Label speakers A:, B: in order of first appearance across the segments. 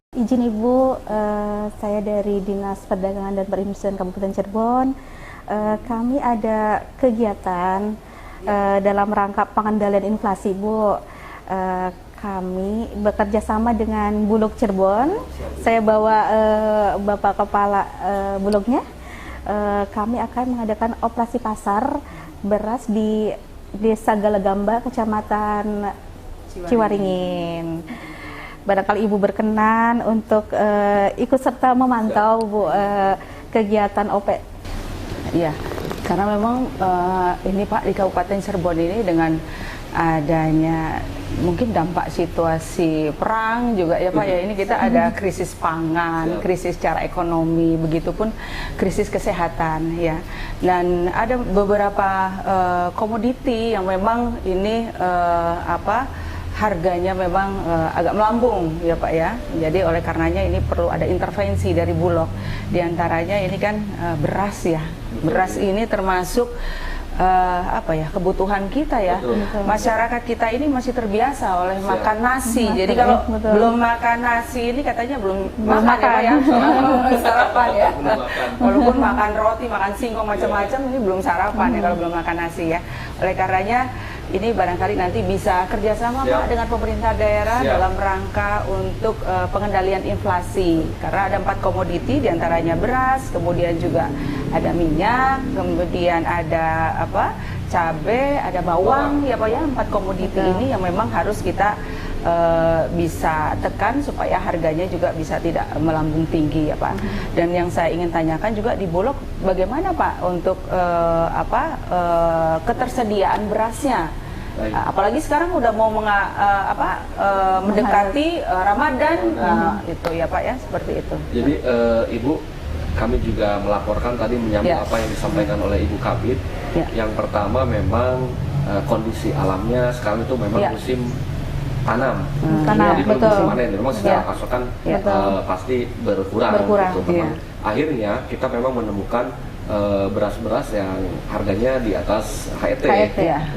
A: Izin Ibu, saya dari Dinas Perdagangan dan Perindustrian Kabupaten Cirebon. Kami ada kegiatan dalam rangka pengendalian inflasi, Bu. Kami bekerja sama dengan Bulog Cirebon. Saya bawa Bapak Kepala Bulognya. Kami akan mengadakan operasi pasar beras di Desa Galagamba, Kecamatan Ciwaringin. Barangkali Ibu berkenan untuk ikut serta memantau, Bu, kegiatan OP.
B: Iya, karena memang ini Pak, di Kabupaten Cirebon ini dengan adanya mungkin dampak situasi perang juga ya Pak ya, ini kita ada krisis pangan, krisis secara ekonomi, begitupun krisis kesehatan ya. Dan ada beberapa komoditi yang memang ini harganya memang agak melambung ya Pak ya. Jadi oleh karenanya ini perlu ada intervensi dari Bulog. Di antaranya ini kan beras ya. Beras ini termasuk kebutuhan kita ya.
A: Betul.
B: Masyarakat kita ini masih terbiasa oleh makan nasi. Jadi kalau belum makan nasi ini katanya belum makan ya Pak ya. Sarapan ya. Walaupun makan roti, makan singkong macam-macam, ini belum sarapan ya kalau belum makan nasi ya. Oleh karenanya ini barangkali nanti bisa kerjasama Pak dengan pemerintah daerah dalam rangka untuk pengendalian inflasi. Karena ada 4 komoditi, diantaranya beras, kemudian juga ada minyak, kemudian ada cabai, ada bawang ya Pak ya. 4 komoditi ini yang memang harus kita bisa tekan supaya harganya juga bisa tidak melambung tinggi ya Pak. Dan yang saya ingin tanyakan juga di Bulog, bagaimana Pak untuk ketersediaan berasnya? Apalagi sekarang udah mau mendekati Ramadan itu ya Pak ya, seperti itu.
C: Jadi Ibu, kami juga melaporkan tadi menyambut apa yang disampaikan oleh Ibu Kabid. Yang pertama memang kondisi alamnya sekarang itu memang musim tanam, jadi belum musim panen. Memang secara pasokan pasti berkurang. Gitu, akhirnya kita memang menemukan beras-beras yang harganya di atas HET.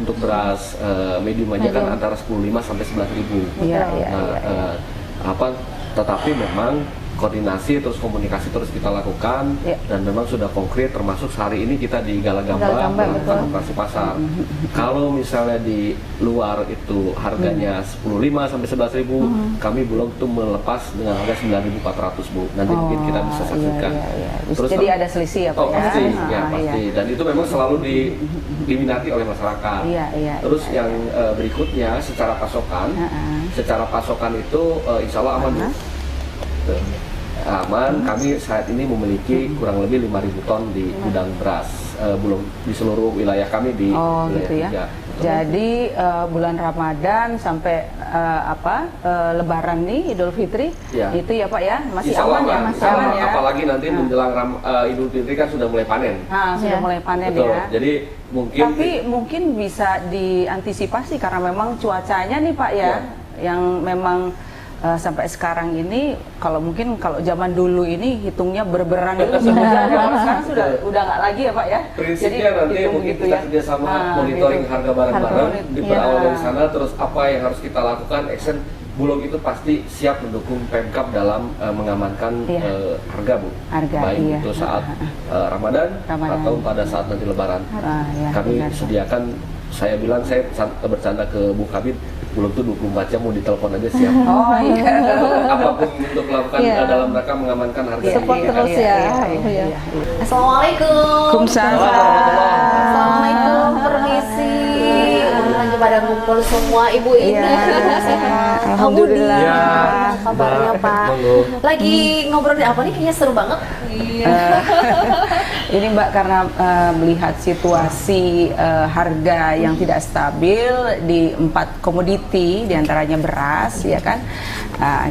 C: Untuk beras medium aja kan antara 10.500 sampai 11.000. Tetapi memang koordinasi terus komunikasi terus kita lakukan dan memang sudah konkret, termasuk hari ini kita di Galagamba melakukan operasi pasar. Kalau misalnya di luar itu harganya 10.500 sampai 11.000, kami Bulog itu melepas dengan harga 9.400 Bu. Nanti mungkin kita bisa saksikan.
B: Terus jadi ada selisih ya Pak ya?
C: Pasti, pasti. Dan itu memang selalu diminati oleh masyarakat. Terus yang berikutnya secara pasokan itu insya Allah aman Bu. Aman, kami saat ini memiliki kurang lebih 5.000 ton di gudang beras belum di seluruh wilayah kami di wilayah 3.
B: Jadi bulan Ramadan sampai Lebaran nih, Idul Fitri itu ya Pak ya, masih aman ya, masih aman ya.
C: Apalagi nanti menjelang Idul Fitri kan sudah mulai panen.
B: Sudah mulai panen ya.
C: Jadi mungkin
B: bisa diantisipasi karena memang cuacanya nih Pak ya, yang memang sampai sekarang ini kalau zaman dulu ini hitungnya berberan itu kalau sekarang udah nggak lagi ya Pak ya.
C: Prinsipnya nanti mungkin kita kerjasama monitoring harga barang-barang di berawal dari sana, terus apa yang harus kita lakukan, action. Bulog itu pasti siap mendukung Pemkab dalam mengamankan harga Bu, baik itu saat Ramadan atau pada saat nanti Lebaran. Kami sediakan, saya bercanda ke Bu Kabid, Bulog tuh 24 jam mau ditelepon aja siap. Apapun untuk melakukan dalam rangka mengamankan harga.
A: Support terus ya.
D: Assalamualaikum.
A: Assalamualaikum.
D: Permisi. Lagi pada ngumpul semua Ibu ini.
B: Alhamdulillah.
D: Kabarnya Pak. Lagi ngobrolin apa nih? Kayaknya seru banget.
B: Ini Mbak, karena melihat situasi harga yang tidak stabil di 4 komoditi, diantaranya beras, ya kan,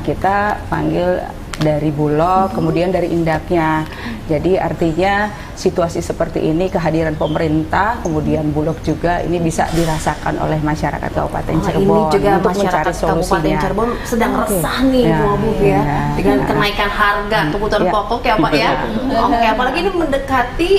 B: kita panggil dari Bulog, kemudian dari Indaknya. Jadi artinya situasi seperti ini, kehadiran pemerintah, kemudian Bulog juga ini bisa dirasakan oleh masyarakat Kabupaten Cirebon.
D: Ini juga
B: untuk
D: masyarakat
B: mencari solusinya.
D: Kabupaten Cirebon sedang resah nih Bu ya, dengan kenaikan harga kebutuhan pokok ya Pak ya. Apalagi ini mendekati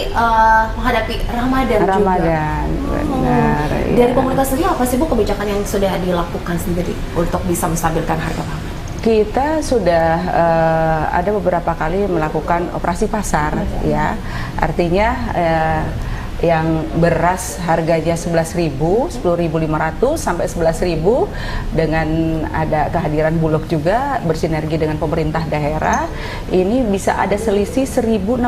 D: menghadapi Ramadan juga.
B: Benar.
D: Dari komunitas sendiri apa sih Bu kebijakan yang sudah dilakukan sendiri untuk bisa menstabilkan harga pangan?
B: Kita sudah ada beberapa kali melakukan operasi pasar, ya. Artinya yang beras harganya 11.000, 10.500 sampai 11.000, dengan ada kehadiran Bulog juga bersinergi dengan pemerintah daerah, ini bisa ada selisih 1.600.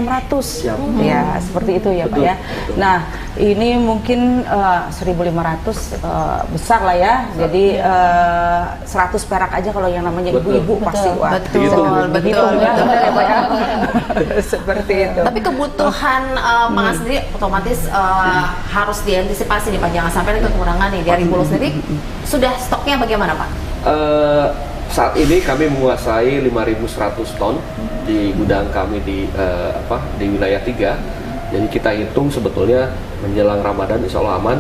B: Ya, seperti itu ya Pak ya. Nah, ini mungkin 1.500 besar lah ya. Jadi 100 perak aja kalau yang namanya ibu-ibu pasti wah.
D: Betul.
B: Ya, Pak ya. Seperti itu.
D: Tapi kebutuhan pangan sendiri otomatis harus diantisipasi nih Pak, jangan sampai ada kekurangan nih. Dari Bulog sendiri sudah stoknya bagaimana Pak?
C: Saat ini kami menguasai 5.100 ton di gudang kami di wilayah 3. Jadi kita hitung sebetulnya menjelang Ramadan insya Allah aman,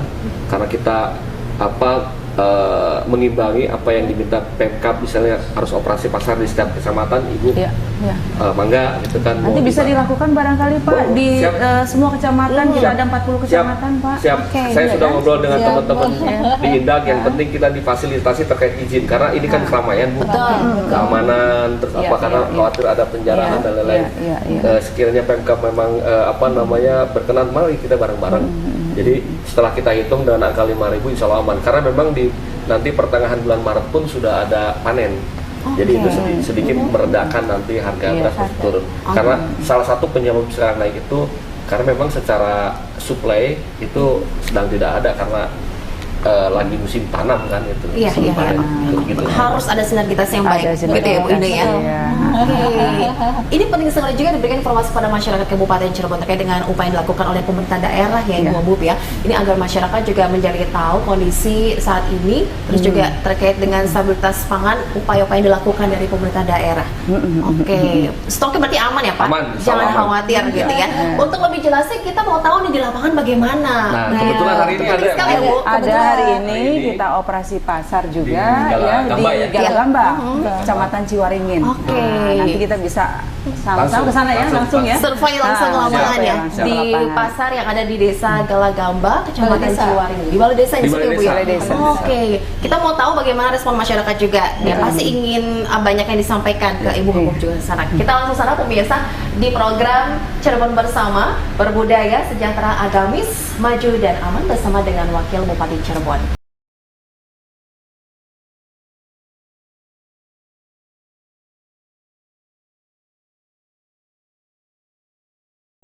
C: karena kita mengimbangi apa yang diminta Pemkab, misalnya harus operasi pasar di setiap kecamatan, Ibu mangga gitu kan.
B: Nanti bisa dilakukan barangkali Pak di semua kecamatan, kita ada 40 kecamatan Pak.
C: Siap. Saya sudah ngobrol dengan teman-teman di Indak, yang penting kita difasilitasi terkait izin, karena ini kan keramaian Bu, keamanan, terus karena khawatir ada penjarahan dan lain-lain. Sekiranya Pemkab memang berkenan, mari kita bareng-bareng. Jadi setelah kita hitung dengan angka 5.000 insya Allah aman, karena memang nanti pertengahan bulan Maret pun sudah ada panen. Jadi itu sedikit meredakan nanti harga beras turun. Karena salah satu penyebab sekarang naik itu karena memang secara supply itu sedang tidak ada, karena lagi musim tanam kan itu.
D: Gitu. Harus ada sinergitas yang baik, gitu ya Bu Ine ya. Ini penting sekali juga diberikan informasi pada masyarakat Kabupaten Cirebon terkait dengan upaya yang dilakukan oleh pemerintah daerah ya Ibu Wabub ya. Ini agar masyarakat juga menjadi tahu kondisi saat ini, terus juga terkait dengan stabilitas pangan, upaya-upaya yang dilakukan dari pemerintah daerah. Stoknya berarti aman ya Pak?
C: Aman,
D: jangan khawatir gitu ya. Untuk lebih jelasnya kita mau tahu nih di lapangan bagaimana.
C: Nah, kebetulan hari ini
B: ada hari ini kita operasi pasar juga di Galagamba, Kecamatan Ciwaringin. Nanti kita bisa sama-sama ke sana ya, langsung ya.
D: Survei langsung lapangan ya di pasar yang ada di Desa Galagamba, Kecamatan Ciwaringin. Di Balai Desa ini Bu ya. Kita mau tahu bagaimana respon masyarakat juga. Ya pasti ingin banyak yang disampaikan ke Ibu Wabub juga di sana. Kita langsung sana pemirsa di program Cirebon Bersama, berbudaya, sejahtera, agamis, maju dan aman bersama dengan Wakil Bupati Cirebon.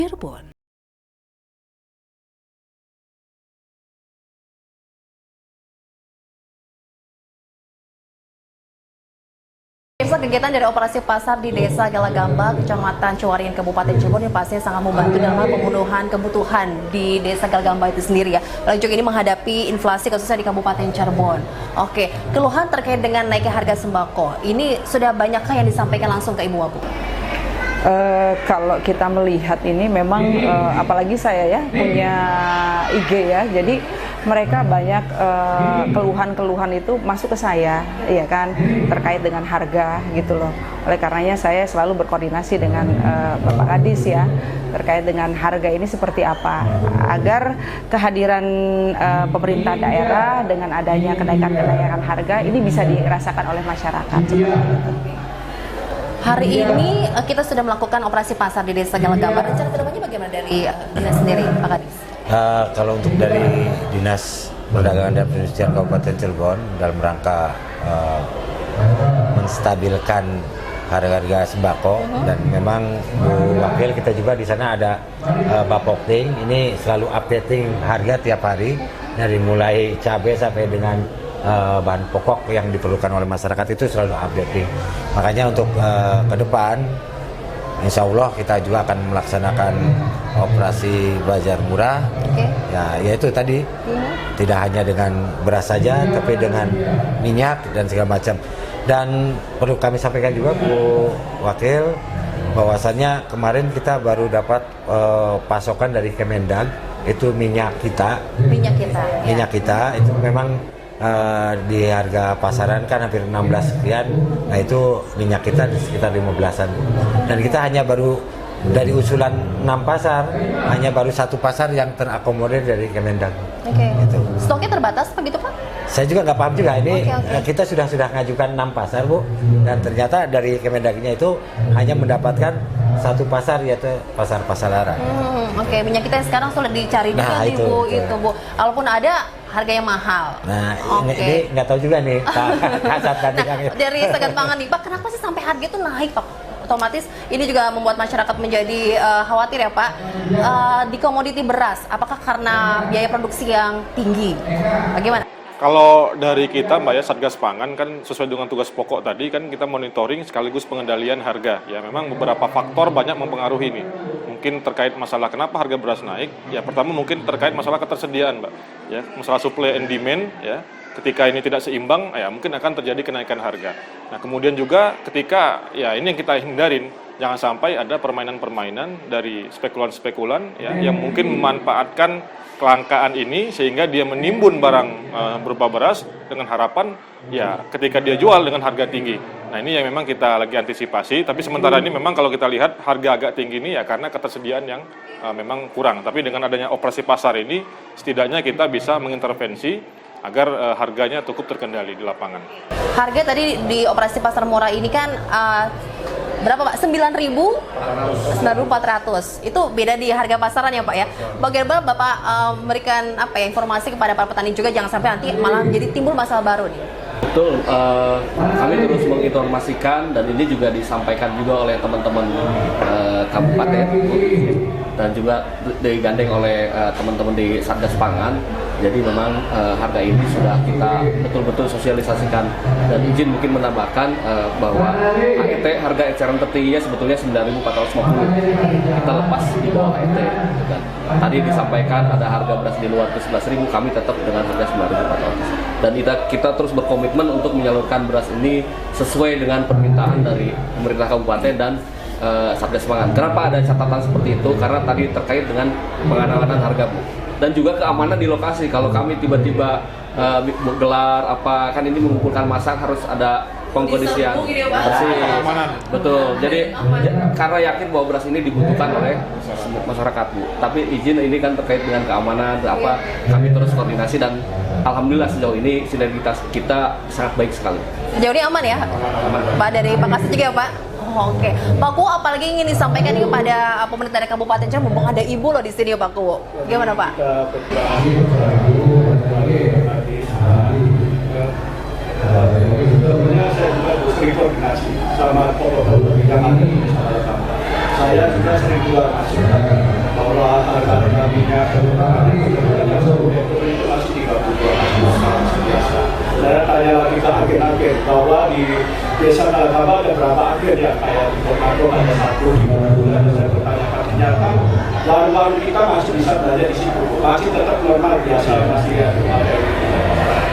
D: Cirebon. Kegiatan dari operasi pasar di Desa Galagamba, Kecamatan Ciwaringin, Kabupaten Cirebon yang pastinya sangat membantu dalam pemenuhan kebutuhan di Desa Galagamba itu sendiri ya. Lalu juga ini menghadapi inflasi khususnya di Kabupaten Cirebon. Keluhan terkait dengan naiknya harga sembako, ini sudah banyakkah yang disampaikan langsung ke Ibu Wabub?
B: Kalau kita melihat ini memang apalagi saya ya punya IG ya, jadi mereka banyak keluhan-keluhan itu masuk ke saya, ya kan, terkait dengan harga gitu loh. Oleh karenanya saya selalu berkoordinasi dengan Bapak Kadis ya, terkait dengan harga ini seperti apa, agar kehadiran pemerintah daerah dengan adanya kenaikan harga ini bisa dirasakan oleh masyarakat.
D: Hari ini kita sudah melakukan operasi pasar di Desa Galagamba. Rencana kedepannya bagaimana dari dinas sendiri, Pak Kadis?
E: Kalau untuk dari Dinas Perdagangan dan Perindustrian Kabupaten Cirebon dalam rangka menstabilkan harga-harga sembako, dan memang Bu Wakil kita juga di sana ada Bapokting, ini selalu updating harga tiap hari dari mulai cabai sampai dengan bahan pokok yang diperlukan oleh masyarakat itu selalu updating. Makanya untuk ke depan insya Allah kita juga akan melaksanakan operasi bazar murah. Ya, yaitu tadi tidak hanya dengan beras saja, tapi dengan minyak dan segala macam. Dan perlu kami sampaikan juga Bu Wakil, bahwasannya kemarin kita baru dapat pasokan dari Kemendag, itu minyak kita itu memang di harga pasaran kan hampir 16 sekian. Nah itu minyak kita di sekitar 15-an, dan kita hanya baru dari usulan 6 pasar hanya baru 1 pasar yang terakomodir dari Kemendag.
D: Oke.
E: Gitu.
D: Stoknya terbatas apa gitu Pak?
E: Saya juga nggak paham juga ini.
D: Oke.
E: Kita sudah ngajukan 6 pasar Bu, dan ternyata dari Kemendagnya itu hanya mendapatkan 1 pasar, yaitu pasar Pasalara.
D: Oke, minyak kita sekarang sulit dicari juga
E: Nah,
D: nih
E: itu,
D: Bu,
E: betul.
D: itu Bu. Kalaupun ada harganya mahal.
E: Nah,
D: Oke.
E: ini nggak tahu juga nih kasat tadi
D: Nah, dari Segat Pangan nih, Pak, kenapa sih sampai harga itu naik, Pak? Otomatis ini juga membuat masyarakat menjadi khawatir ya, Pak. Di komoditi beras, apakah karena biaya produksi yang tinggi? Bagaimana?
F: Kalau dari kita Mbak ya, Satgas Pangan kan sesuai dengan tugas pokok tadi kan kita monitoring sekaligus pengendalian harga. Ya memang beberapa faktor banyak mempengaruhi ini. Mungkin terkait masalah kenapa harga beras naik. Ya pertama mungkin terkait masalah ketersediaan Mbak. Ya masalah supply and demand ya. Ketika ini tidak seimbang ya mungkin akan terjadi kenaikan harga. Nah kemudian juga ketika ya ini yang kita hindarin, jangan sampai ada permainan-permainan dari spekulan-spekulan ya yang mungkin memanfaatkan kelangkaan ini sehingga dia menimbun barang berupa beras dengan harapan ya ketika dia jual dengan harga tinggi. Nah ini yang memang kita lagi antisipasi, tapi sementara ini memang kalau kita lihat harga agak tinggi ini ya karena ketersediaan yang memang kurang. Tapi dengan adanya operasi pasar ini setidaknya kita bisa mengintervensi agar harganya cukup terkendali di lapangan.
D: Harga tadi di operasi pasar murah ini kan berapa Pak? 9.400. Itu beda di harga pasaran ya Pak ya. Bagaimana Bapak memberikan informasi kepada para petani juga jangan sampai nanti malah menjadi timbul masalah baru nih.
C: Betul, kami terus menginformasikan dan ini juga disampaikan juga oleh teman-teman kabupaten dan juga digandeng oleh teman-teman di Satgas Pangan. Jadi memang harga ini sudah kita betul-betul sosialisasikan dan izin mungkin menambahkan bahwa HET harga eceran tertingginya sebetulnya 9.450. Kita lepas di bawah HET. Dan tadi disampaikan ada harga beras di luar ke 11.000, kami tetap dengan harga 9.400. Dan kita terus berkomitmen untuk menyalurkan beras ini sesuai dengan permintaan dari pemerintah kabupaten dan Satgas Pangan. Kenapa ada catatan seperti itu? Karena tadi terkait dengan pengamanaan harga Bu. Dan juga keamanan di lokasi. Kalau kami tiba-tiba gelar apa kan ini mengumpulkan massa harus ada pengkondisian bersih. Betul. Jadi karena yakin bahwa beras ini dibutuhkan oleh masyarakat Bu. Tapi izin ini kan terkait dengan keamanan apa kami terus koordinasi dan alhamdulillah sejauh ini sinergitas kita sangat baik sekali.
D: Sejauh ini aman ya?
C: Aman.
D: Pak dari Pak Kasih juga ya Pak? Oke, Pak Ku, apalagi ingin disampaikan nih kepada pemerintah dari Kabupaten Cirebon, mumpung ada ibu loh di sini Pak Ku. Gimana Pak?
G: Sebenarnya saya juga sering koordinasi sama pokok kebijakan ini. Saya juga sering keluar masuk bahwa harga minyak itu masih 32 biasa. Saya tanya lagi ke agen-agen bahwa di desa Kalakaba ada berapa agen ya, kayak di Konato ada 1 di Bulan. Saya bertanyakan ternyata warung-warung kita masih bisa belanja di situ, masih tetap normal biasa, masih ada.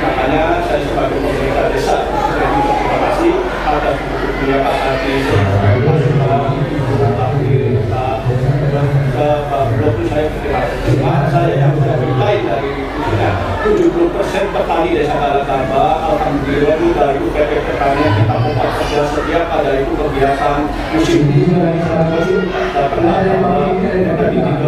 G: Makanya saya sebagai pemerintah desa saya juga terima kasih atas dukungan Pak Adi saya terima saya yang berkait dari khususnya 70% petani desa Kalakaba alhamdulillah itu dari UPP Pertanian kita membuat kerja setiap ada itu kegiatan musim dari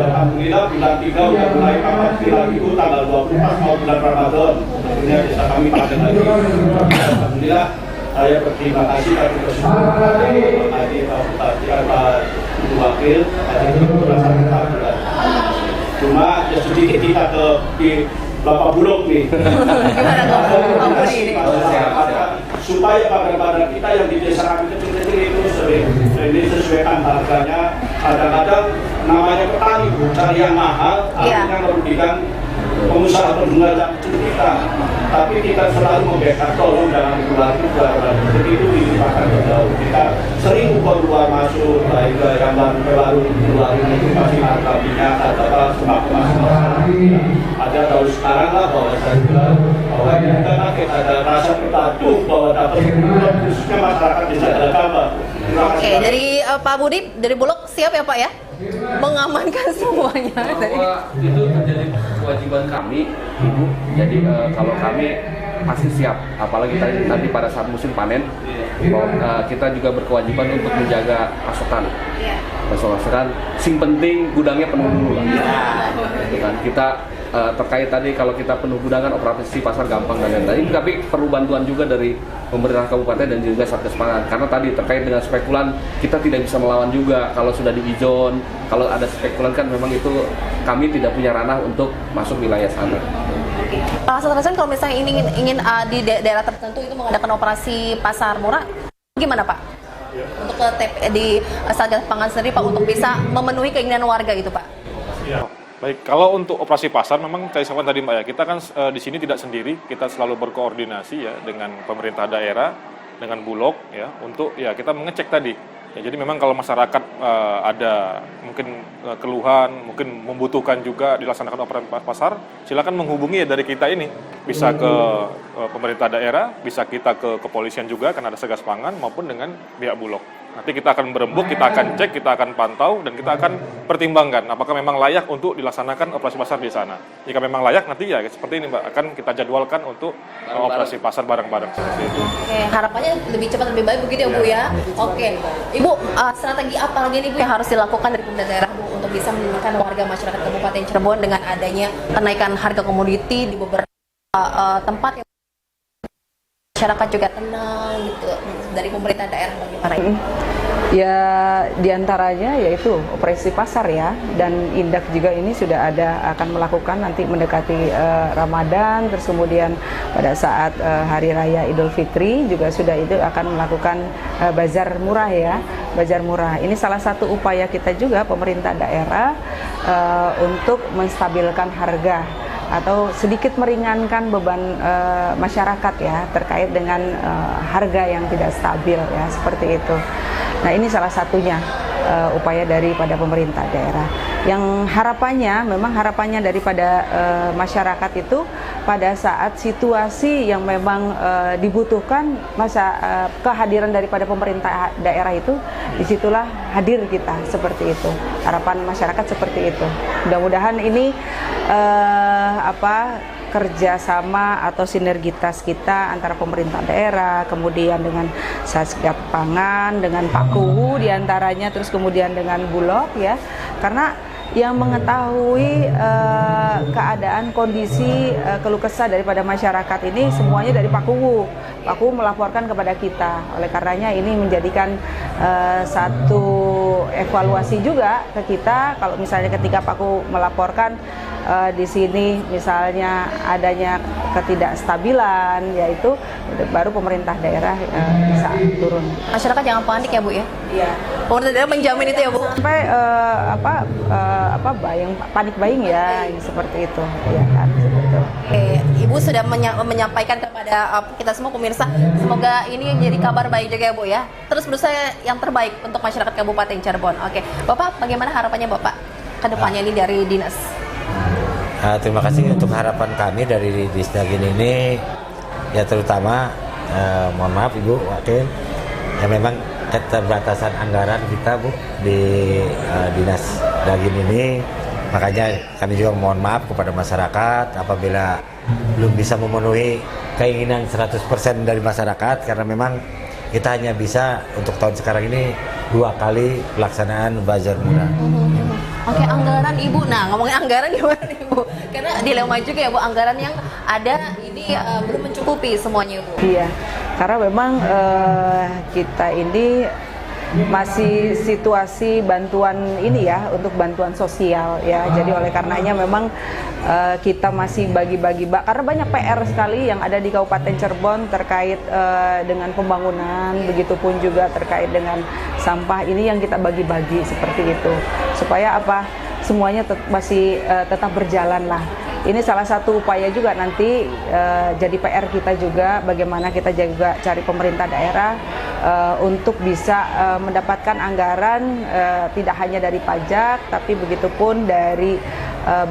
G: alhamdulillah bulan 3 udah mulai kapan lagi itu tanggal 24 mau bulan Ramadan tentunya desa kami pada lagi alhamdulillah saya berterima kasih tadi bersyukur tadi Pak Wakil tadi itu merasa kita cuma ya sedikit kita ke di Bapak Bulog nih supaya badan-badan kita yang di desa kami kecil-kecil itu sering disesuaikan harganya. Kadang-kadang namanya petani cari yang mahal akhirnya merugikan pengusaha pengguna kecil kita, tapi kita selalu membackup tolong jangan keluar juga jadi itu dilimpahkan ke jauh. Kita sering keluar masuk baik yang baru keluar itu pasti harga minyak atau sembako masing-masing ada tahu sekarang lah bahwa saya bilang bahwa kita kaget ada rasa terpatuh bahwa dapat khususnya masyarakat desa Kalakaba.
D: Oke, dari Pak Budi dari Bulog siap ya Pak ya mengamankan semuanya.
C: Bahwa itu menjadi kewajiban kami, Ibu. Jadi kalau kami pasti siap, apalagi tadi pada saat musim panen, bahwa kita juga berkewajiban untuk menjaga pasokan. Soalnya sing penting gudangnya penuh dulu lah. Gitu kan. Kita terkait tadi kalau kita penuh gudangan operasi pasar gampang dan lain-lain, tapi perlu bantuan juga dari pemerintah kabupaten dan juga Satgas Pangan, karena tadi terkait dengan spekulan kita tidak bisa melawan juga kalau sudah di izon. Kalau ada spekulan kan memang itu kami tidak punya ranah untuk masuk wilayah sana.
D: Pak Hasan, kalau misalnya ingin di daerah tertentu itu mengadakan operasi pasar murah, gimana Pak? Untuk di Satgas Pangan sendiri Pak, untuk bisa memenuhi keinginan warga itu Pak?
F: Baik, kalau untuk operasi pasar memang saya sampaikan tadi Mbak ya, kita kan di sini tidak sendiri, kita selalu berkoordinasi ya dengan pemerintah daerah, dengan Bulog ya, untuk ya kita mengecek tadi. Ya, jadi memang kalau masyarakat ada mungkin keluhan, mungkin membutuhkan juga dilaksanakan operasi pasar, silakan menghubungi ya dari kita ini. Bisa ke pemerintah daerah, bisa kita ke kepolisian juga karena ada Satgas Pangan maupun dengan pihak Bulog. Nanti kita akan berembuk, kita akan cek, kita akan pantau, dan kita akan pertimbangkan apakah memang layak untuk dilaksanakan operasi pasar di sana. Jika memang layak, nanti ya seperti ini Mbak, akan kita jadwalkan untuk operasi pasar bareng-bareng seperti itu.
D: Oke, harapannya lebih cepat lebih baik begitu ya Bu ya. Oke, Ibu, strategi apa lagi nih Bu yang harus dilakukan dari pemerintah daerah Bu untuk bisa menenangkan warga masyarakat Kabupaten Cirebon dengan adanya kenaikan harga komoditi di beberapa tempat yang masyarakat juga tenang gitu dari pemerintah daerah bagaimana ini?
B: Ya diantaranya yaitu operasi pasar ya, dan Indak juga ini sudah akan melakukan nanti mendekati Ramadan, terus kemudian pada saat Hari Raya Idul Fitri juga sudah itu akan melakukan bazar murah ya, bazar murah. Ini salah satu upaya kita juga pemerintah daerah untuk menstabilkan harga atau sedikit meringankan beban masyarakat ya terkait dengan harga yang tidak stabil ya, seperti itu. Nah, ini salah satunya upaya daripada pemerintah daerah. Yang harapannya daripada masyarakat itu pada saat situasi yang memang dibutuhkan kehadiran daripada pemerintah daerah itu, disitulah hadir kita, seperti itu. Harapan masyarakat seperti itu. Mudah-mudahan ini kerjasama atau sinergitas kita antara pemerintah daerah, kemudian dengan Satgas Pangan, dengan Pak Kuwu diantaranya, terus kemudian dengan Bulog ya, karena yang mengetahui keadaan kondisi keluh kesah daripada masyarakat ini semuanya dari Pak Kuwu. Pak Kuwu melaporkan kepada kita, oleh karenanya ini menjadikan satu evaluasi juga ke kita. Kalau misalnya ketika Pak Kuwu melaporkan di sini misalnya adanya ketidakstabilan, yaitu baru pemerintah daerah bisa turun.
D: Masyarakat jangan panik ya Bu ya. Iya. Pemerintah daerah menjamin itu ya Bu.
B: Sampai panik buying ya, seperti itu ya kan, seperti itu.
D: Ibu sudah menyampaikan kepada kita semua pemirsa, semoga ini jadi kabar baik juga ya Bu ya. Terus berusaha yang terbaik untuk masyarakat Kabupaten Cirebon. Oke, Bapak bagaimana harapannya Bapak ke depannya ini dari dinas?
E: Terima kasih untuk harapan kami dari Disdagin ini, ya terutama mohon maaf Ibu Wakil, ya memang keterbatasan anggaran kita Bu di Dinas Dagin ini, makanya kami juga mohon maaf kepada masyarakat apabila belum bisa memenuhi keinginan 100% dari masyarakat, karena memang kita hanya bisa untuk tahun sekarang ini 2 kali pelaksanaan bazar murah.
D: Oke, anggaran Ibu. Nah, ngomongin anggaran gimana Ibu? Karena dilema juga ya Bu, anggaran yang ada ini belum mencukupi semuanya Bu.
B: Iya, karena memang kita ini masih situasi bantuan ini ya, untuk bantuan sosial ya. Jadi oleh karenanya memang kita masih bagi-bagi, karena banyak PR sekali yang ada di Kabupaten Cirebon terkait dengan pembangunan, begitupun juga terkait dengan sampah ini yang kita bagi-bagi seperti itu, supaya semuanya masih tetap berjalan lah. Ini salah satu upaya juga nanti jadi PR kita juga, bagaimana kita juga cari pemerintah daerah untuk bisa mendapatkan anggaran tidak hanya dari pajak, tapi begitupun dari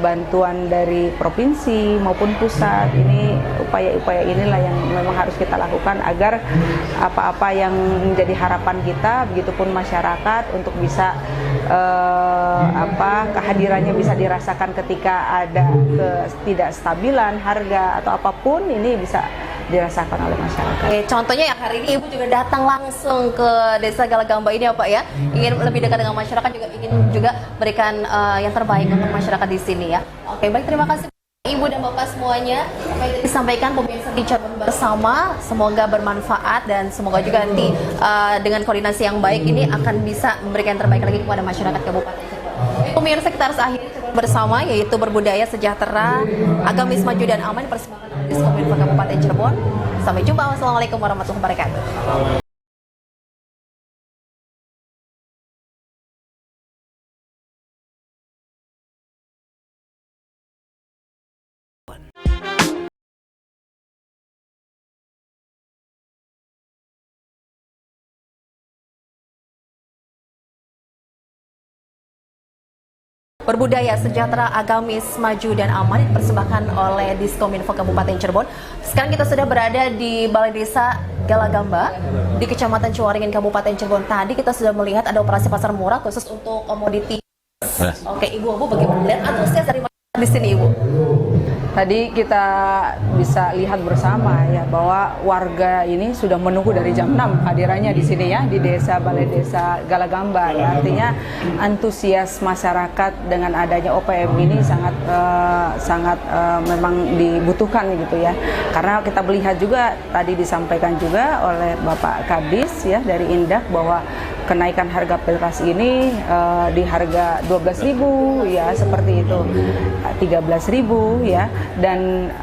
B: bantuan dari provinsi maupun pusat. Ini upaya-upaya inilah yang memang harus kita lakukan agar apa-apa yang menjadi harapan kita, begitupun masyarakat, untuk bisa kehadirannya bisa dirasakan ketika ada ketidakstabilan harga atau apapun, ini bisa dirasakan oleh masyarakat.
D: Oke, contohnya ya hari ini Ibu juga datang langsung ke Desa Galagamba ini ya Pak ya, ingin lebih dekat dengan masyarakat, juga ingin juga berikan yang terbaik untuk masyarakat di sini ya. Oke, baik, terima kasih Ibu dan Bapak semuanya. Apa yang disampaikan pemirsa di Cirebon bersama, semoga bermanfaat dan semoga juga nanti dengan koordinasi yang baik ini akan bisa memberikan yang terbaik lagi kepada masyarakat Kabupaten Cirebon. Pemirsa, kita harus akhiri bersama, yaitu berbudaya sejahtera, agamis maju dan aman, dipersembahkan oleh Diskominfo Kabupaten Cirebon. Sampai jumpa. Wassalamualaikum warahmatullahi wabarakatuh. Berbudaya sejahtera, agamis maju dan aman, dipersembahkan oleh Diskominfo Kabupaten Cirebon. Sekarang kita sudah berada di Balai Desa Galagamba di Kecamatan Ciwaringin Kabupaten Cirebon. Tadi kita sudah melihat ada operasi pasar murah khusus untuk komoditi. Oke, Ibu bagaimana melihat antusias dari masyarakat di sini, Ibu?
B: Tadi kita bisa lihat bersama ya bahwa warga ini sudah menunggu dari jam 6 hadirannya di sini ya, di Balai Desa Galagamba. Ya, artinya antusias masyarakat dengan adanya OPM ini sangat memang dibutuhkan gitu ya. Karena kita melihat juga tadi disampaikan juga oleh Bapak Kadis ya dari Indah bahwa kenaikan harga Pilpres ini di harga 12.000 ya, seperti itu, 13.000 ya, dan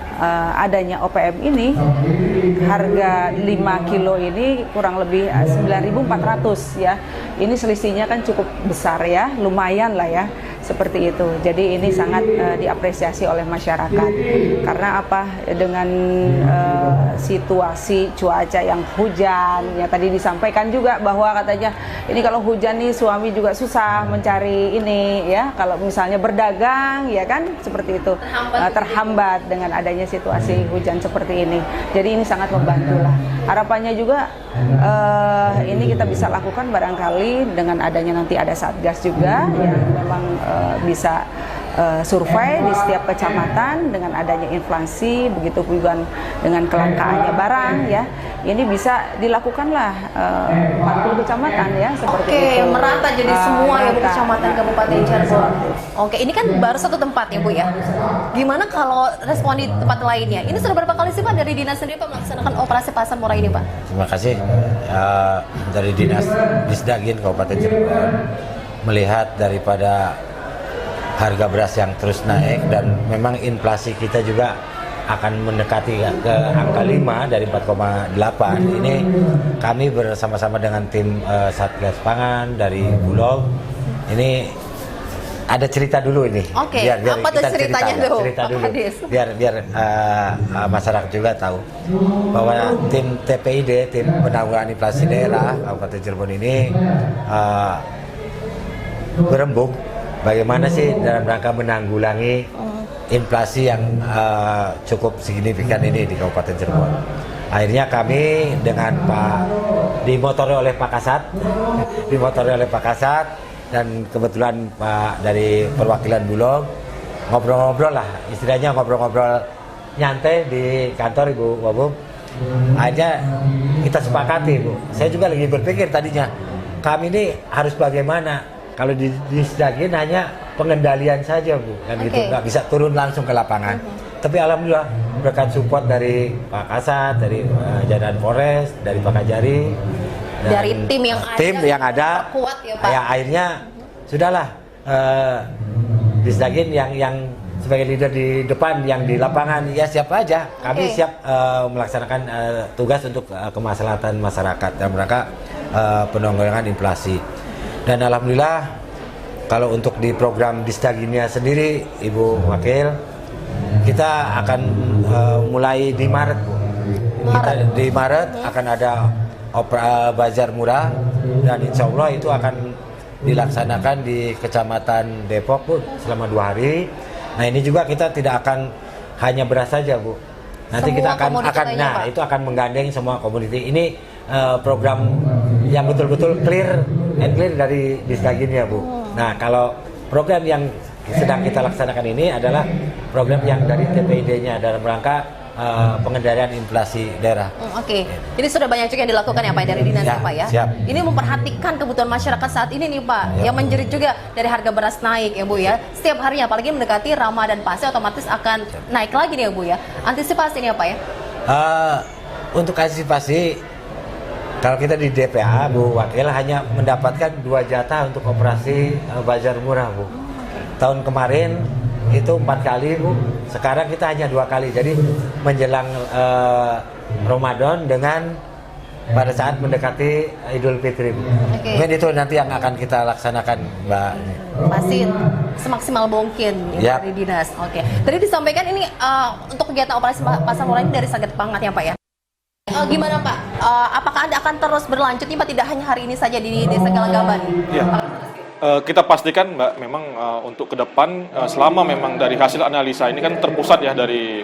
B: adanya OPM ini harga 5 kilo ini kurang lebih 9.400 ya. Ini selisihnya kan cukup besar ya, lumayan lah ya, seperti itu. Jadi ini sangat diapresiasi oleh masyarakat. Karena apa? Dengan situasi cuaca yang hujan ya, tadi disampaikan juga bahwa katanya ini kalau hujan nih suami juga susah mencari ini ya, kalau misalnya berdagang ya kan seperti itu, terhambat dengan adanya situasi hujan seperti ini. Jadi ini sangat membantu lah. Harapannya juga ini kita bisa lakukan barangkali dengan adanya nanti ada satgas juga yang memang bisa survei di setiap kecamatan dengan adanya inflasi, begitu juga dengan kelangkaannya barang ya. Ini bisa dilakukanlah 40 kecamatan ya, seperti itu.
D: Oke, merata jadi semua ya Bu, kecamatan Kabupaten Cirebon. Oke, ini kan baru satu tempat ya Bu ya. Gimana kalau respon di tempat lainnya? Ini sudah berapa kali sih Pak dari dinas sendiri Pak melaksanakan operasi pasar murah ini Pak?
E: Terima kasih dari Dinas Disdagin Kabupaten Cirebon melihat daripada harga beras yang terus naik dan memang inflasi kita juga akan mendekati ke angka 5 dari 4,8. Ini kami bersama-sama dengan tim Satgas Pangan dari Bulog. Ini ada cerita dulu ini.
D: Oke,
E: biar
D: apa tuh ceritanya dulu?
E: Cerita dulu. Biar masyarakat juga tahu bahwa tim TPID, tim penanggulangan inflasi daerah Kabupaten Cirebon ini berembuk bagaimana sih dalam rangka menanggulangi inflasi yang cukup signifikan ini di Kabupaten Cirebon. Akhirnya kami dengan dimotori oleh Pak Kasat, dan kebetulan Pak dari perwakilan Bulog ngobrol-ngobrol lah, istilahnya ngobrol-ngobrol nyantai di kantor Ibu Wabub. Akhirnya kita sepakati Bu. Saya juga lagi berpikir tadinya kami ini harus bagaimana. Kalau di Disdagin hanya pengendalian saja Bu, kan gitu, nggak bisa turun langsung ke lapangan. Tapi alhamdulillah berkat support dari Pak Kasat, dari Jadan Polres, dari Pak Kajari,
D: dari tim yang ada
E: kuat ya Pak. Ya, akhirnya sudahlah Disdagin yang sebagai leader di depan, yang di lapangan ya siapa aja. Kami siap melaksanakan tugas untuk kemaslahatan masyarakat dalam rangka penanggulangan inflasi. Dan alhamdulillah kalau untuk di program Disdaginnya sendiri Ibu Wakil, kita akan mulai di Maret. Di Maret akan ada bazar murah dan insya Allah itu akan dilaksanakan di Kecamatan Depok Bu selama 2 hari. Nah ini juga kita tidak akan hanya beras saja Bu. Nanti semua kita itu akan menggandeng semua komoditi. Ini program yang betul-betul clear dari Disdaginnya Bu. Nah kalau program yang sedang kita laksanakan ini adalah program yang dari TPID-nya dalam rangka pengendalian inflasi daerah.
D: Oke. Ini sudah banyak juga yang dilakukan ya Pak dari dinas
E: Ya,
D: Pak ya.
E: siap.
D: Ini memperhatikan kebutuhan masyarakat saat ini nih Pak,
E: Ya.
D: yang menjerit juga dari harga beras naik ya Bu ya. Setiap harinya apalagi mendekati Ramadan pasti otomatis akan naik lagi nih ya Bu ya. Antisipasi nih ya Pak ya.
E: Untuk antisipasi, kalau kita di DPA Bu Wakil hanya mendapatkan 2 jatah untuk operasi bazar murah Bu. Tahun kemarin itu 4 kali Bu, sekarang kita hanya 2 kali. Jadi menjelang Ramadan dengan pada saat mendekati Idul Fitri Bu. Mungkin itu nanti yang akan kita laksanakan Mbak.
D: Pasti semaksimal mungkin ya, dari dinas. Oke. Tadi disampaikan ini untuk kegiatan operasi pasar murah ini dari Satgas Pangan ya Pak ya. Gimana Pak? Apakah Anda akan terus berlanjut nih Pak, tidak hanya hari ini saja di Desa Galagamba nih?
F: Iya. Kita pastikan Mbak, memang untuk ke depan selama memang dari hasil analisa ini kan terpusat ya dari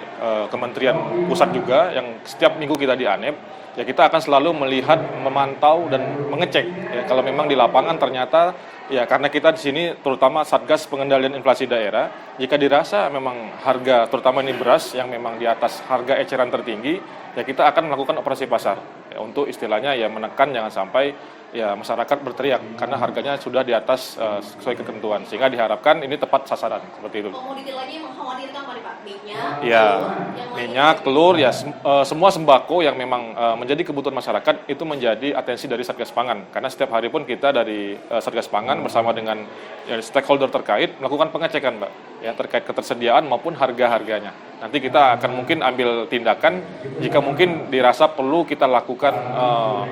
F: Kementerian Pusat juga yang setiap minggu kita di ANEP, ya kita akan selalu melihat, memantau dan mengecek ya, kalau memang di lapangan ternyata ya karena kita di sini terutama Satgas Pengendalian Inflasi Daerah, jika dirasa memang harga terutama ini beras yang memang di atas harga eceran tertinggi, ya kita akan melakukan operasi pasar ya, untuk istilahnya ya menekan jangan sampai ya masyarakat berteriak karena harganya sudah di atas sesuai ketentuan, sehingga diharapkan ini tepat sasaran seperti itu.
D: Komoditi lagi yang mengkhawatirkan apa nih Pak? Minyak,
F: ya, minyak, telur, ya semua sembako yang memang menjadi kebutuhan masyarakat itu menjadi atensi dari Satgas Pangan, karena setiap hari pun kita dari Satgas Pangan bersama dengan ya, stakeholder terkait melakukan pengecekan Mbak ya terkait ketersediaan maupun harga-harganya. Nanti kita akan mungkin ambil tindakan jika mungkin dirasa perlu kita lakukan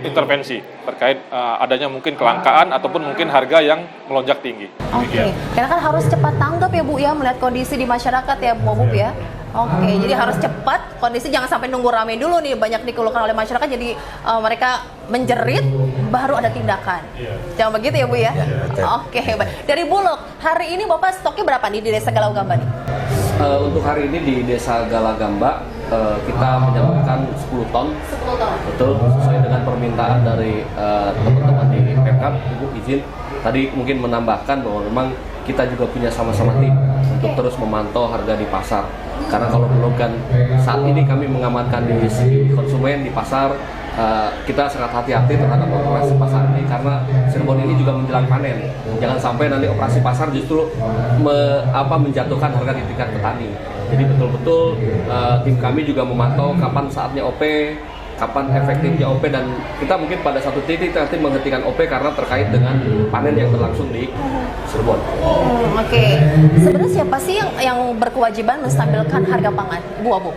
F: intervensi terkait adanya mungkin kelangkaan ataupun mungkin harga yang melonjak tinggi.
D: Oke. Karena kan harus cepat tanggap ya Bu ya melihat kondisi di masyarakat ya Bu ya. Oke, jadi harus cepat kondisi, jangan sampai nunggu rame dulu nih banyak dikeluhkan oleh masyarakat jadi mereka menjerit baru ada tindakan. Jangan begitu ya Bu ya. Oke, baik. Dari Bulog, hari ini Bapak stoknya berapa nih di Desa Galagamba nih?
C: Untuk hari ini di Desa Galagamba kita menyalurkan 10 ton.
D: 10 ton.
C: Betul, sesuai dengan permintaan dari teman-teman di Pemkab. Ibu izin tadi mungkin menambahkan bahwa memang kita juga punya sama-sama tim untuk terus memantau harga di pasar. Karena kalau belum kan saat ini kami mengamankan di segi konsumen di pasar, kita sangat hati-hati terhadap operasi pasar ini karena Cirebon ini juga menjelang panen. Jangan sampai nanti operasi pasar justru menjatuhkan harga di tingkat petani. Jadi betul-betul tim kami juga memantau kapan saatnya OP, kapan efektifnya OP, dan kita mungkin pada satu titik nanti menghentikan OP karena terkait dengan panen yang berlangsung di Cirebon.
D: Oke. Sebenarnya siapa sih yang berkewajiban menstabilkan harga pangan, Bu Abu?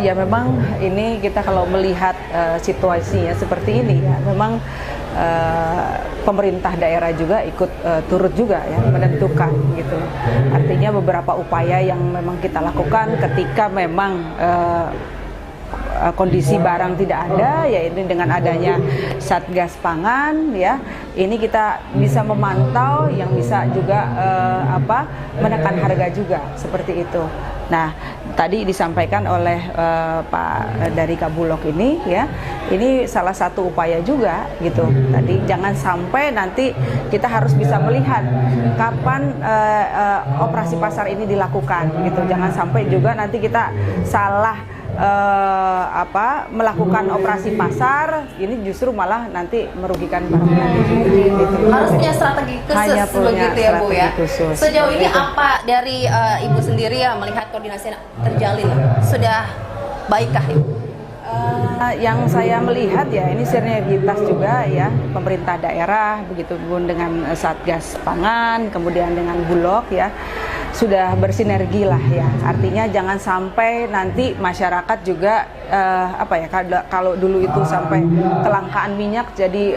B: Ya memang ini kita kalau melihat situasinya seperti ini ya memang pemerintah daerah juga ikut turut juga ya menentukan gitu. Artinya beberapa upaya yang memang kita lakukan ketika memang kondisi barang tidak ada, yaitu dengan adanya Satgas Pangan ya, ini kita bisa memantau yang bisa juga menekan harga juga seperti itu. Nah, tadi disampaikan oleh Pak dari Kabulok ini ya, ini salah satu upaya juga gitu. Tadi jangan sampai nanti kita harus bisa melihat kapan operasi pasar ini dilakukan gitu. Jangan sampai juga nanti kita salah melakukan operasi pasar, ini justru malah nanti merugikan para petani gitu.
D: Harus punya strategi khusus begitu ya Bu ya.
B: Khusus.
D: Sejauh ini apa dari Ibu sendiri ya melihat koordinasi terjalin sudah baikkah Ibu?
B: Yang saya melihat ya ini sinergitas juga ya pemerintah daerah begitu pun dengan Satgas Pangan kemudian dengan Bulog ya sudah bersinergi lah ya, artinya jangan sampai nanti masyarakat juga kalau dulu itu sampai kelangkaan minyak jadi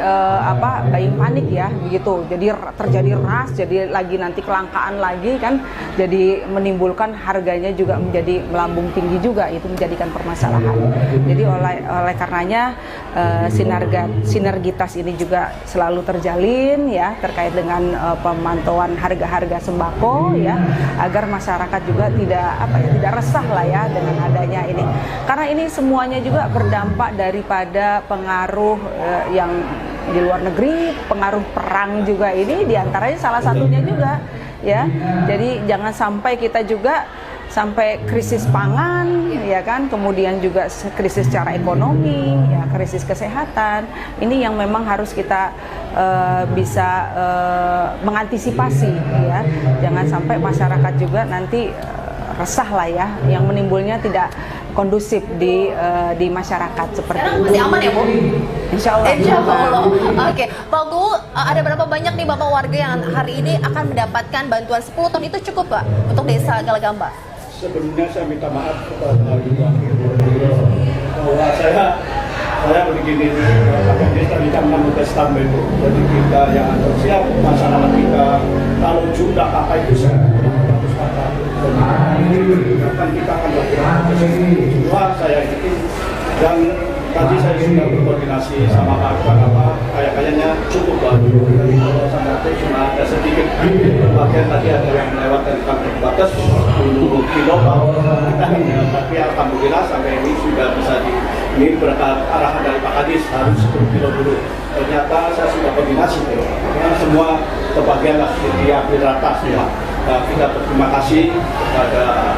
B: buying panik ya begitu, jadi terjadi ras, jadi lagi nanti kelangkaan lagi kan, jadi menimbulkan harganya juga menjadi melambung tinggi juga, itu menjadikan permasalahan. Jadi oleh karenanya sinergitas ini juga selalu terjalin ya terkait dengan pemantauan harga-harga sembako ya, agar masyarakat juga tidak resah lah ya dengan adanya ini, karena ini semuanya juga berdampak daripada pengaruh yang di luar negeri, pengaruh perang juga ini diantaranya salah satunya juga ya. Jadi jangan sampai kita juga sampai krisis pangan, ya kan, kemudian juga krisis secara ekonomi, ya, krisis kesehatan. Ini yang memang harus kita bisa mengantisipasi, ya. Jangan sampai masyarakat juga nanti resah lah ya, yang menimbulnya tidak kondusif di masyarakat seperti itu.
D: Masih aman ya Bu?
B: Insya Allah.
D: Insya Allah. Oke, Pak Gu, ada berapa banyak nih Bapak warga yang hari ini akan mendapatkan bantuan 10 ton itu cukup Pak untuk desa Galagamba?
G: Sebelumnya saya minta maaf kepada Ibu Wakil bahwa saya begini, Pak Desa tadi kan 16 tahun itu, jadi kita yang siap masyarakat kita kalau jumlah apa itu 100 kata. Akan kita akan bergerak kedua saya itu dan tadi saya sudah berkoordinasi sama Pak Kepala kayaknya cukup baru sampai cuma ada sedikit bagian tadi ada yang lewat dari kantor batas 10 kilo tapi alhamdulillah sampai ini sudah bisa ini berkat arahan dari Pak Kadis harus 10 kilo dulu. Ternyata saya sudah koordinasi karena semua kebagian lah diambil rata semua. Kita berterima kasih kepada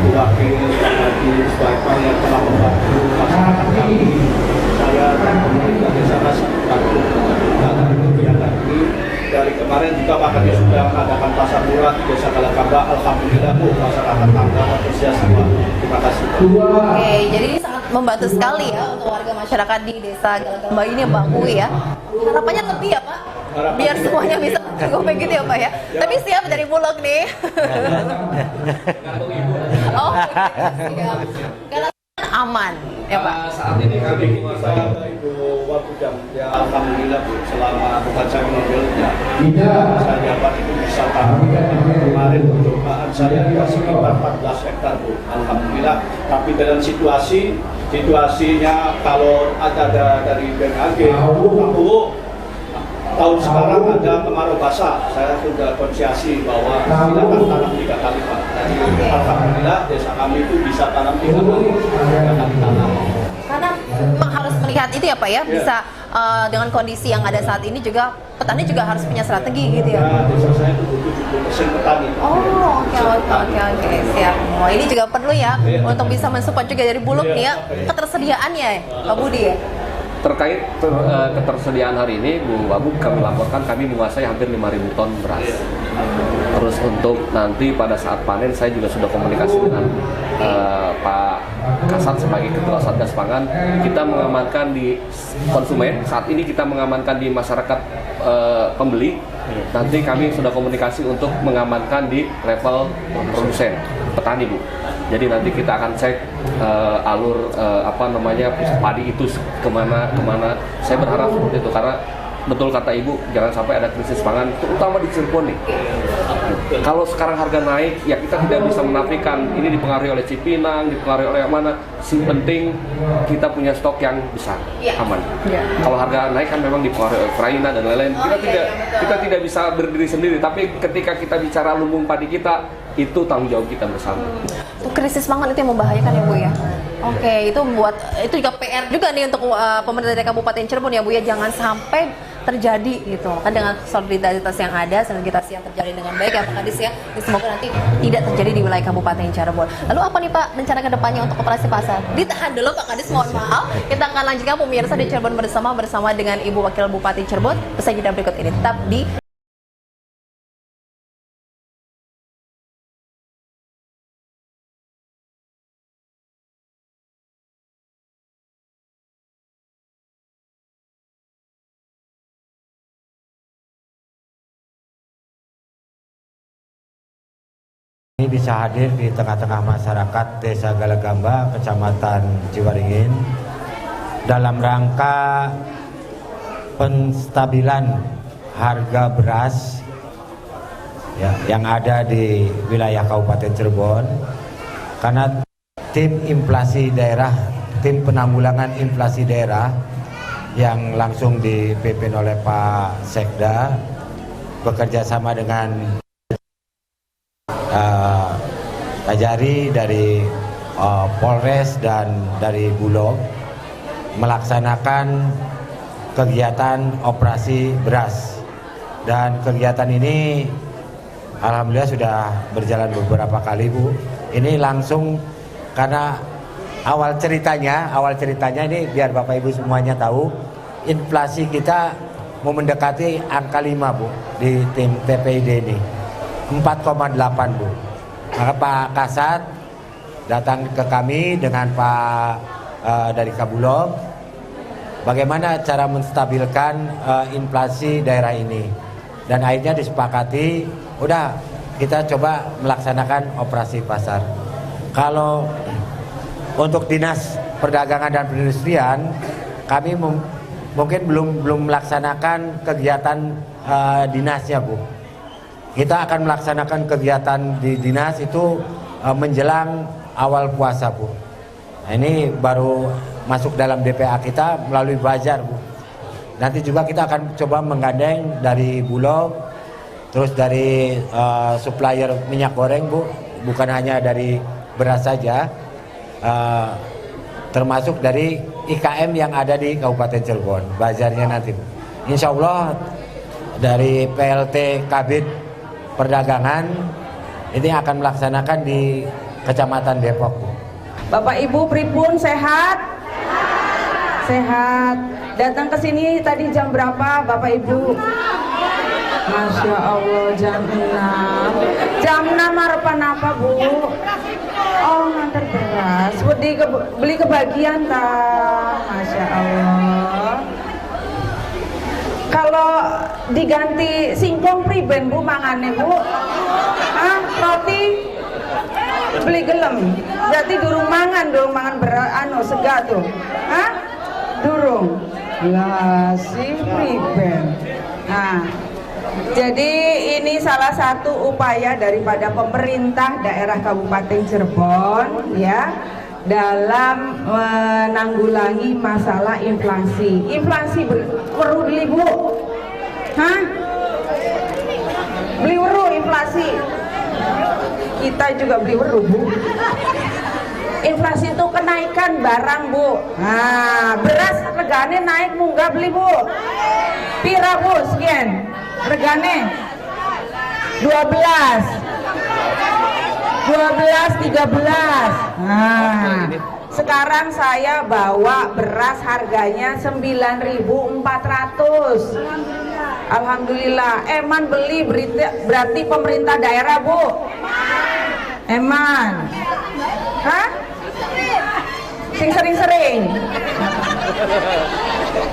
G: Wakil Bupati Sebaiknya yang telah membantu masyarakat kami. Saya dan pemerintah desa satu kegiatan ini. Dari kemarin juga Pak Kadis sudah mengadakan pasar murah di Desa Galagamba. Alhamdulillah Bu, masyarakat tangga antusias semua. Terima kasih.
D: Oke, jadi ini sangat membantu sekali ya untuk warga masyarakat di Desa Galagamba ini Pak Gu ya. Harapannya lebih ya Pak? Biar semuanya bisa cukup begitu ya Pak ya. Tapi siap dari Bulog nih. Oh, siap. Karena aman ya Pak.
C: Saat ini kami
G: Saya ada Ibu Wakudam, ya alhamdulillah Bu, selama bukan saya mengambil ya, saya dapat itu bisa kemarin percobaan saya dikasih 14 hektar Bu, alhamdulillah. Tapi dengan situasinya kalau ada dari BMKG, Bu, tahun sekarang ada kemarau basah, saya sudah konsiasi bahwa silakan tanam 3 kali Pak. Jadi alhamdulillah desa kami itu bisa tanam 3 kali tanam.
D: Karena memang harus melihat itu ya Pak ya, bisa dengan kondisi yang ada saat ini juga petani juga harus punya strategi gitu ya.
G: Desa saya itu 70% petani.
D: Oh, oke, siap. Oh, ini juga perlu ya untuk bisa mensupport juga dari Bulog nih ya ketersediaannya ya, Pak Budi ya.
C: Terkait ketersediaan hari ini, Bu Wagub, kami laporkan kami menguasai hampir 5.000 ton beras. Terus untuk nanti pada saat panen, saya juga sudah komunikasi dengan Pak Kasat sebagai Ketua Satgas Pangan. Kita mengamankan di konsumen, saat ini kita mengamankan di masyarakat pembeli. Nanti kami sudah komunikasi untuk mengamankan di level produsen, petani Bu. Jadi nanti kita akan cek alur padi itu kemana. Saya berharap seperti itu karena betul kata Ibu, jangan sampai ada krisis pangan, terutama di Cirebon nih. Kalau sekarang harga naik, ya kita tidak bisa menafikan ini dipengaruhi oleh Cipinang, dipengaruhi oleh mana. Yang penting kita punya stok yang besar, aman. Kalau harga naik kan memang dipengaruhi oleh Ukraina dan lain-lain. Kita tidak bisa berdiri sendiri, tapi ketika kita bicara lumbung padi kita, itu tanggung jawab kita bersama.
D: Krisis pangan itu yang membahayakan ya Bu ya. Oke, itu juga PR juga nih untuk pemerintah dari Kabupaten Cirebon ya Bu ya, jangan sampai terjadi gitu kan dengan solidaritas yang ada, sinergitas yang terjadi dengan baik ya Pak Kadis ya. Semoga nanti tidak terjadi di wilayah Kabupaten Cirebon. Lalu apa nih Pak rencana ke depannya untuk operasi pasar? Ditahan dulu Pak Kadis, mohon maaf. Kita akan lanjutkan pemirsa di Cirebon bersama dengan Ibu Wakil Bupati Cirebon. Usai jeda berikut ini tetap di
E: Ini bisa hadir di tengah-tengah masyarakat Desa Galagamba, Kecamatan Ciwaringin, dalam rangka penstabilan harga beras ya, yang ada di wilayah Kabupaten Cirebon. Karena tim inflasi daerah, tim penanggulangan inflasi daerah yang langsung dipimpin oleh Pak Sekda bekerja sama dengan Kajari dari Polres dan dari Bulog melaksanakan kegiatan operasi beras, dan kegiatan ini alhamdulillah sudah berjalan beberapa kali Bu, ini langsung karena awal ceritanya ini biar Bapak Ibu semuanya tahu, inflasi kita mau mendekati angka 5 Bu di tim TPID ini, 4,8 Bu. Maka Pak Kasat datang ke kami dengan Pak dari Kabulog, bagaimana cara menstabilkan inflasi daerah ini, dan akhirnya disepakati udah kita coba melaksanakan operasi pasar. Kalau untuk Dinas Perdagangan dan Perindustrian, kami mungkin belum melaksanakan kegiatan dinasnya Bu. Kita akan melaksanakan kegiatan di dinas itu menjelang awal puasa Bu. Nah, ini baru masuk dalam DPA kita melalui bazar Bu. Nanti juga kita akan coba menggandeng dari Bulog, terus dari supplier minyak goreng Bu, bukan hanya dari beras saja, termasuk dari IKM yang ada di Kabupaten Cirebon, bazarnya nanti Bu. Insya Allah dari PLT Kabid Perdagangan ini akan melaksanakan di Kecamatan Depok Bu.
B: Bapak Ibu pripun sehat? Sehat. Datang ke sini tadi jam berapa Bapak Ibu? Masya Allah jam 6. Jam 6 harapan apa Bu? Oh ngantar beras. Beli kebagian tak? Masya Allah. Kalau diganti singkong priben Bu mangane Bu? Hah? Roti? Beli gelem. Berarti durung mangan beras sega tuh. Hah? Durung. Lah si priben. Nah, jadi ini salah satu upaya daripada pemerintah daerah Kabupaten Cirebon ya dalam menanggulangi masalah inflasi. Inflasi perlu beli Bu? Hah? Beli weru inflasi. Kita juga beli weru Bu. Inflasi itu kenaikan barang Bu. Nah, beras regane naik munggah beli Bu. Pira Bu sekian? Regane 12 13. Nah, sekarang saya bawa beras harganya 9.400. Alhamdulillah. Eman beli berarti pemerintah daerah Bu. Eman. Hah? Sing sering-sering.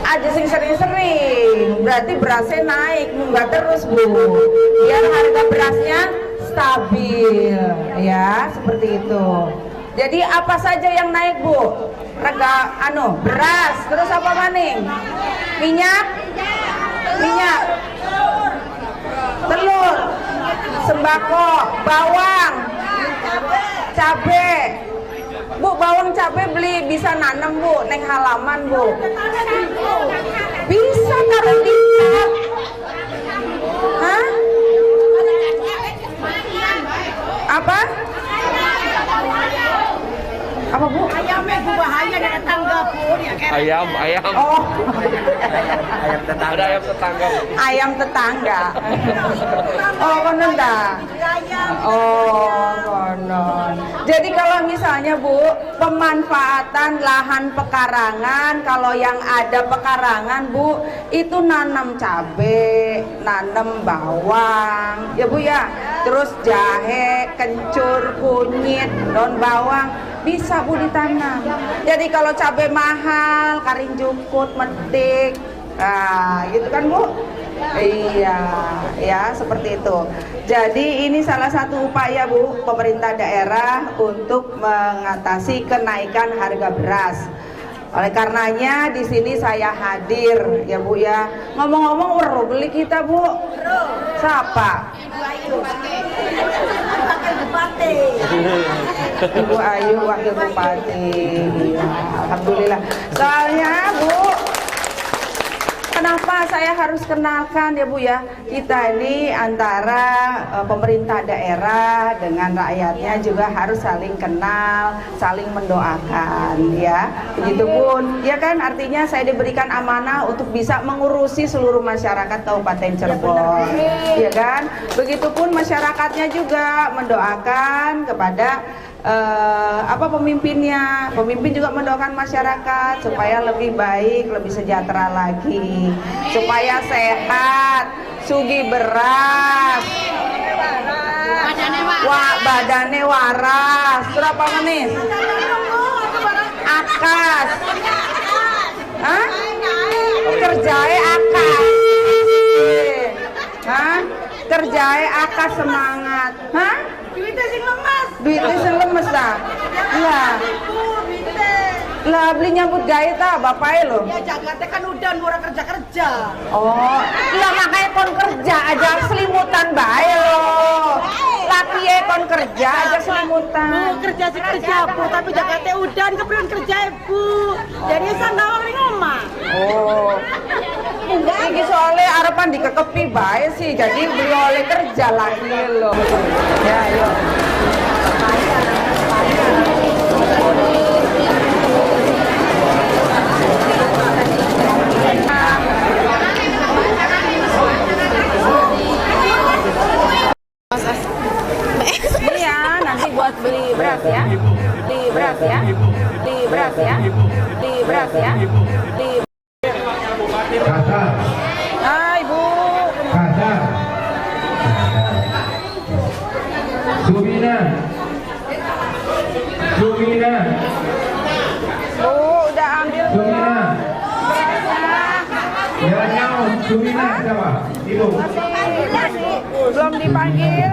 B: Aja sing sering-sering. Berarti berasnya naik, munggah terus Bu. Biar harga berasnya stabil ya, seperti itu. Jadi apa saja yang naik Bu? Harga beras, terus apa maning? Minyak, telur, sembako, bawang, cabe. Bu, bawang cabe beli bisa nanam Bu, neng halaman Bu. Bisa taruh di pot. Hah? Apa? Apa Bu?
H: Ayamnya Bu bahaya dari tetangga pun ya kan?
C: Ayam.
B: Oh,
E: Ayam tetangga.
C: Ada ayam tetangga.
B: ayam tetangga. Oh, konon dah. Oh, konon. Jadi kalau misalnya Bu, pemanfaatan lahan pekarangan, kalau yang ada pekarangan Bu, itu nanam cabe, nanam bawang, ya Bu ya. Terus jahe, kencur, kunyit, daun bawang, bisa Bu ditanam. Jadi kalau cabai mahal, karing jukut, metik, nah gitu kan Bu? Iya, ya seperti itu. Jadi ini salah satu upaya Bu pemerintah daerah untuk mengatasi kenaikan harga beras. Oleh karenanya di sini saya hadir ya Bu ya. Ngomong-ngomong weru beli kita Bu. Siapa? Ibu Ayu Wakil Bupati. Ya, alhamdulillah. Soalnya Bu, Kenapa saya harus kenalkan ya Bu ya? Kita ini antara pemerintah daerah dengan rakyatnya juga harus saling kenal, saling mendoakan ya. Begitupun ya kan, artinya saya diberikan amanah untuk bisa mengurusi seluruh masyarakat Kabupaten Cirebon. Ya kan? Begitupun masyarakatnya juga mendoakan kepada pemimpinnya. Pemimpin juga mendoakan masyarakat supaya lebih baik, lebih sejahtera lagi, supaya sehat, sugih beras, badane waras, berapa menit? Akas, hah? Kerjae akas, hah? Kerjae akas semangat, hah?
H: Duitnya sing lemas.
B: Duitnya sing lemes dah. Iya. Lah beli nyambut gawe ta bapake lho.
H: Ya jagatnya kan udah orang kerja-kerja.
B: Oh, lah makanya kon kerja aja selimutan bae lho. Lah piye kon kerja aja selimutan.
H: Kerja sih kerja Bu, tapi jagatnya udah keprian kerja Bu. Jadi saya ngawang ning omah.
B: Oh. Iki soalnya arepan dikekepi bae sih, jadi beli oleh kerja lagi lho. Ya, yuk. Ini ya, nanti buat beli beras ya. Beli beras ya. Beli beras ya. Beli beras ya. Beli. Ah, Ibu.
I: Sumina.
B: Bu, udah ambil
I: Sumina.
B: berasnya.
I: Ya, Sumina siapa? Ibu.
B: Belum dipanggil.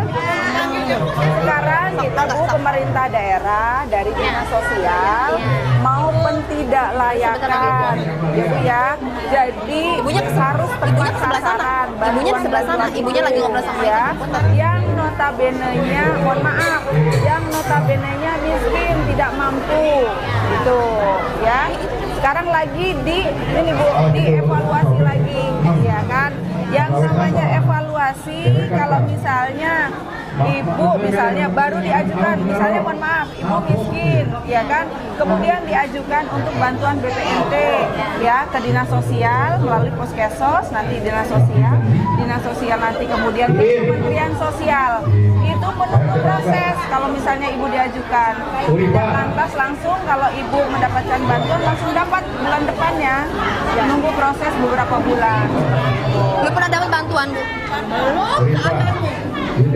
B: Sekarang kita Bu pemerintah daerah dari dinas sosial mau pentidaklayakan, ya Bu ya. Jadi harus tepat sasaran.
D: Ibunya di sebelah sana. Ibunya lagi ngobrol sama
B: ya. Yang notabene-nya, mohon maaf, yang notabene-nya miskin, tidak mampu, gitu, ya. Sekarang lagi ini Bu, dievaluasi lagi, ya kan? Yang namanya evaluasi, kalau misalnya ibu misalnya baru diajukan, misalnya mohon maaf, ibu miskin, ya kan, kemudian diajukan untuk bantuan BPNT, ya, ke dinas sosial melalui Poskesos, nanti dinas sosial nanti kemudian ke Kementerian Sosial, itu menunggu proses. Kalau misalnya ibu diajukan, dan lantas langsung kalau ibu mendapatkan bantuan langsung dapat bulan depannya, menunggu proses beberapa bulan.
D: Belum pernah dapat bantuan Bu? Belum,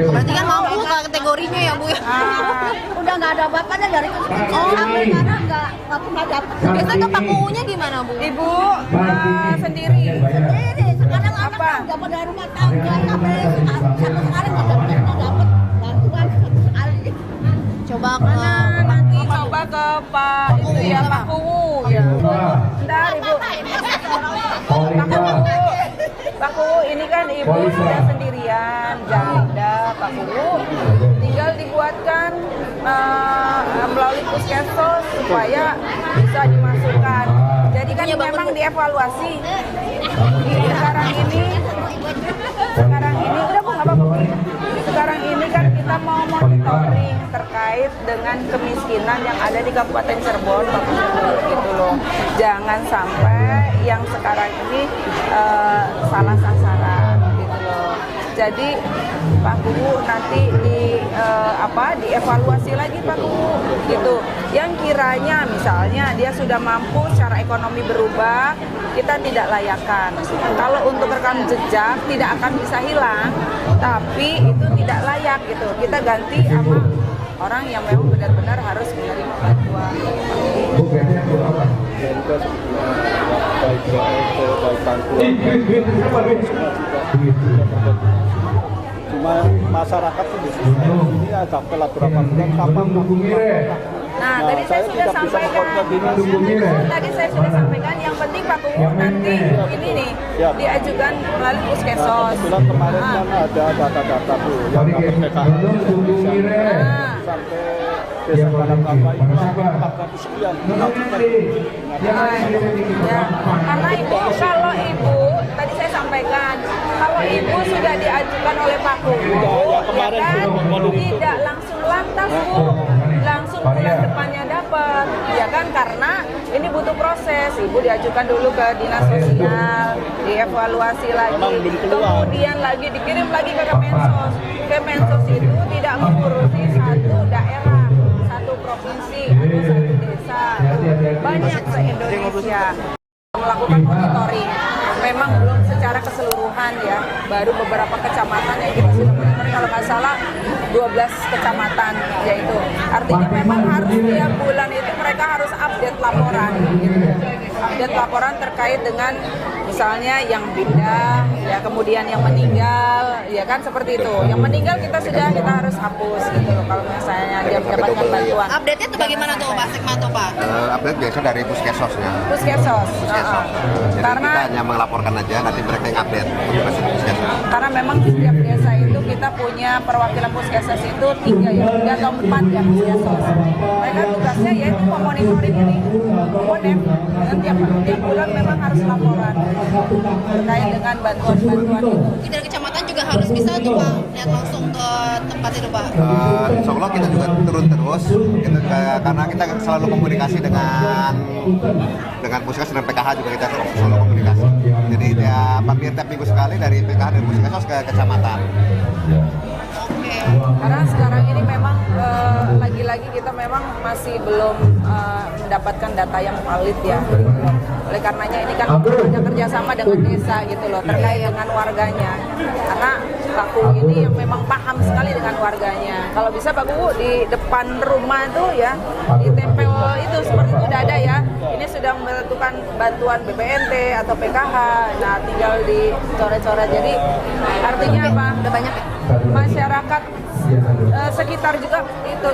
D: berarti kan mampu kategorinya ya Bu ya?
H: Udah nggak ada bapaknya dari kecil sampai sekarang nggak pernah dapat.
D: Biasanya tuh pakunya gimana Bu?
B: Ibu sendiri.
H: Sekarang
B: Apa?
H: anak dapat dari rumah tangga sampai satu sekali nggak dapat bantuan satu sekali.
D: Coba ke
B: Nanti coba ke Pak itu ya, Pak Kuwu ya. Bentar Ibu. Pak Kuwu, ini kan ibu sudah sendirian, janda Pak Kuwu. Tinggal dibuatkan melalui Puskesos supaya bisa dimasukkan. Jadi kan memang dievaluasi. Sekarang ini udah Bu, nggak apa-apa. Sekarang ini kan kita mau monitoring terkait dengan kemiskinan yang ada di Kabupaten Cirebon, Pak Kuwu, gitu loh. Jangan sampai yang sekarang ini salah sasaran, gitu loh. Jadi Pak Kuwu nanti dievaluasi lagi Pak Kuwu, gitu. Yang kiranya misalnya dia sudah mampu secara ekonomi berubah, kita tidak layakan. Kalau untuk rekam jejak tidak akan bisa hilang, tapi itu tidak layak gitu. Kita ganti sama orang yang memang benar-benar harus menerima bantuan.
G: Cuma masyarakat tuh di sini agak telat berapa bulan kapan
B: Nah, tadi saya sudah sampaikan. Tadi saya sudah sampaikan. Yang penting Pak Kuwu nanti ini nih diajukan melalui Puskesos.
G: Kebetulan kemarin kan ada data-data tuh yang PKH sampai desa Kadangkapa itu 400 sekian.
B: Ya, karena Ibu, kalau Ibu Ibu sudah diajukan oleh Pak Kubu, ya kan? Tidak langsung lantas Bu, langsung bulan depannya dapat, ya kan? Karena ini butuh proses. Ibu diajukan dulu ke dinas sosial, dievaluasi lagi, kemudian lagi dikirim lagi ke Kemensos. Kemensos itu tidak mengurusi satu daerah, satu provinsi atau satu desa, banyak se-Indonesia. Melakukan monitoring, memang belum secara keseluruhan ya, baru beberapa kecamatan yang kita sudah monitoring, kalau nggak salah 12 kecamatan yaitu. Artinya memang harus tiap bulan itu mereka harus update laporan gitu. Update laporan terkait dengan misalnya yang pindah, ya kemudian yang meninggal, ya kan seperti itu. Yang meninggal kita harus hapus gitu loh kalau misalnya dia mendapatkan bantuan.
D: Update-nya tuh bagaimana tuh Pak Sekmanto Pak?
J: Update biasa dari puskesosnya.
B: Puskessos.
J: Jadi
B: Karena
J: kita hanya melaporkan aja, nanti mereka yang update.
B: Karena memang di setiap desa itu kita punya perwakilan puskesmas itu 3 atau 4 ya puskesmas. Mereka tugasnya yaitu memonitoring ini, monem, dan tiap bulan memang harus laporan terkait dengan bantuan-bantuan itu.
D: Dari kecamatan juga harus bisa tuh Pak lihat langsung ke tempat itu Pak.
J: Insya Allah kita juga turun terus, gitu, karena kita selalu komunikasi dengan puskes dan PKH juga kita selalu komunikasi. Jadi ya hampir tiap minggu sekali dari PKH dan puskes ke kecamatan.
B: Karena sekarang ini memang lagi-lagi kita memang masih belum mendapatkan data yang valid ya. Oleh karenanya ini kan ada kerjasama dengan desa gitu loh terkait dengan warganya. Karena Pak Kubu ini yang memang paham sekali dengan warganya. Kalau bisa Pak Kubu di depan rumah itu ya ditempel itu seperti itu sudah ada ya. Ini sudah menentukan bantuan BPNT atau PKH. Nah tinggal dicoret-coret. Jadi artinya apa?
D: Udah banyak ya?
B: Masyarakat sekitar juga itu